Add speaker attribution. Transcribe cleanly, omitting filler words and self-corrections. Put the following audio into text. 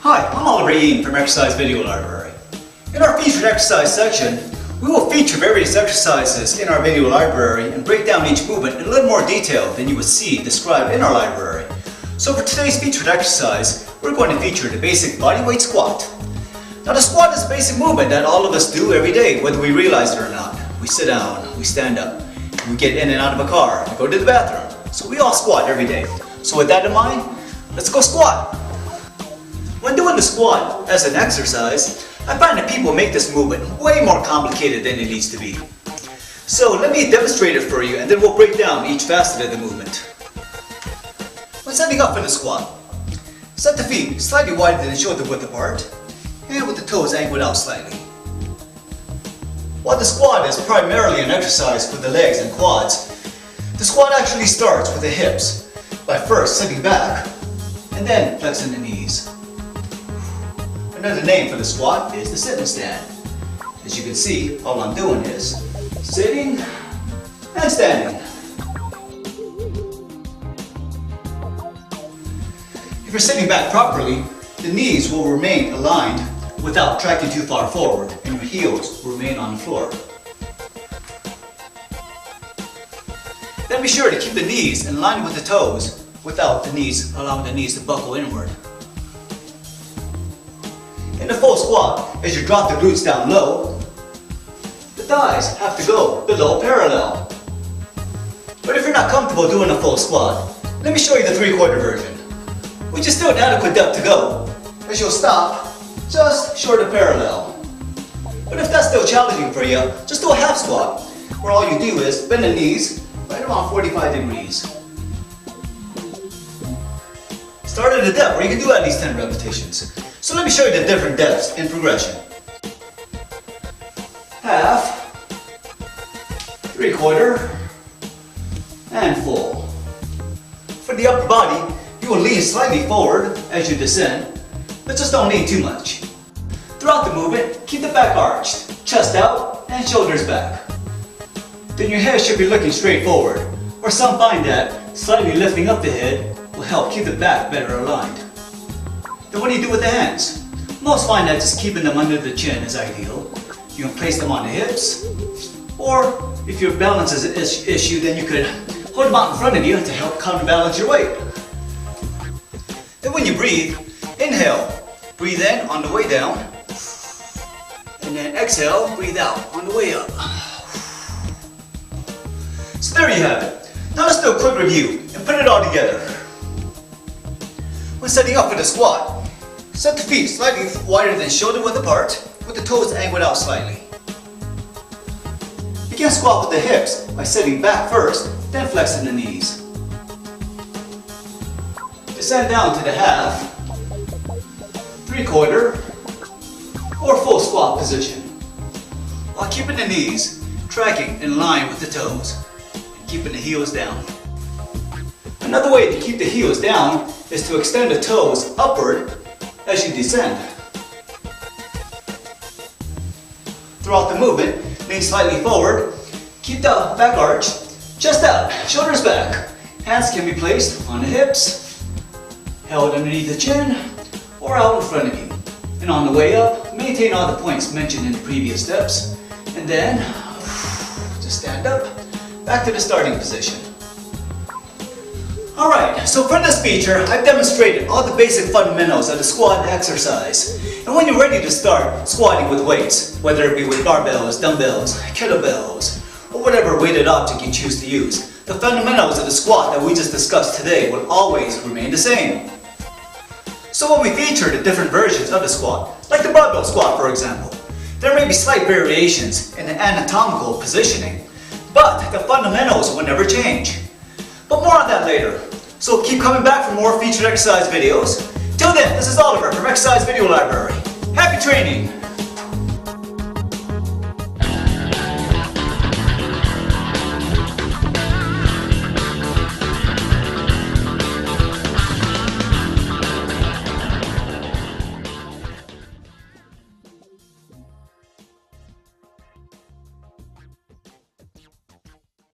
Speaker 1: Hi, I'm Oliver Ian from Exercise Video Library. In our featured exercise section, we will feature various exercises in our video library and break down each movement in a little more detail than you would see described in our library. So for today's featured exercise, we're going to feature the basic bodyweight squat. Now the squat is a basic movement that all of us do every day, whether we realize it or not. We sit down, we stand up, we get in and out of a car, we go to the bathroom. So we all squat every day. So with that in mind, let's go squat. When doing the squat as an exercise, I find that people make this movement way more complicated than it needs to be. So let me demonstrate it for you and then we'll break down each facet of the movement. When setting up for the squat, set the feet slightly wider than shoulder width apart and with the toes angled out slightly. While the squat is primarily an exercise for the legs and quads, the squat actually starts with the hips by first sitting back and then flexing the knees. Another name for the squat is the sitting stand. As you can see, all I'm doing is sitting and standing. If you're sitting back properly, the knees will remain aligned without tracking too far forward and your heels will remain on the floor. Then be sure to keep the knees in line with the toes without allowing the knees to buckle inward. In the full squat, as you drop the glutes down low, the thighs have to go below parallel. But if you're not comfortable doing a full squat, let me show you the 3/4 version, which is still an adequate depth to go, as you'll stop just short of parallel. But if that's still challenging for you, just do a half squat, where all you do is bend the knees right around 45 degrees. Start at a depth where you can do at least 10 repetitions. So let me show you the different depths in progression. Half, 3/4, and full. For the upper body, you will lean slightly forward as you descend, but just don't lean too much. Throughout the movement, keep the back arched, chest out, and shoulders back. Then your head should be looking straight forward, or some find that slightly lifting up the head will help keep the back better aligned. Then what do you do with the hands? Most find that just keeping them under the chin is ideal. You can place them on the hips, or if your balance is an issue, then you could hold them out in front of you to help counterbalance your weight. Then when you breathe, inhale, breathe in on the way down, and then exhale, breathe out on the way up. So there you have it. Now let's do a quick review and put it all together. When setting up for the squat, set the feet slightly wider than shoulder width apart with the toes angled out slightly. Begin squat with the hips by sitting back first, then flexing the knees. Descend down to the half, 3/4, or full squat position, while keeping the knees tracking in line with the toes and keeping the heels down. Another way to keep the heels down is to extend the toes upward as you descend. Throughout the movement, lean slightly forward, keep the back arch, chest out, shoulders back. Hands can be placed on the hips, held underneath the chin, or out in front of you. And on the way up, maintain all the points mentioned in the previous steps, and then just stand up, back to the starting position. Alright, so for this feature, I've demonstrated all the basic fundamentals of the squat exercise. And when you're ready to start squatting with weights, whether it be with barbells, dumbbells, kettlebells, or whatever weighted object you choose to use, the fundamentals of the squat that we just discussed today will always remain the same. So when we feature the different versions of the squat, like the barbell squat for example, there may be slight variations in the anatomical positioning, but the fundamentals will never change. But more on that later. So keep coming back for more featured exercise videos. Till then, this is Oliver from Exercise Video Library. Happy training!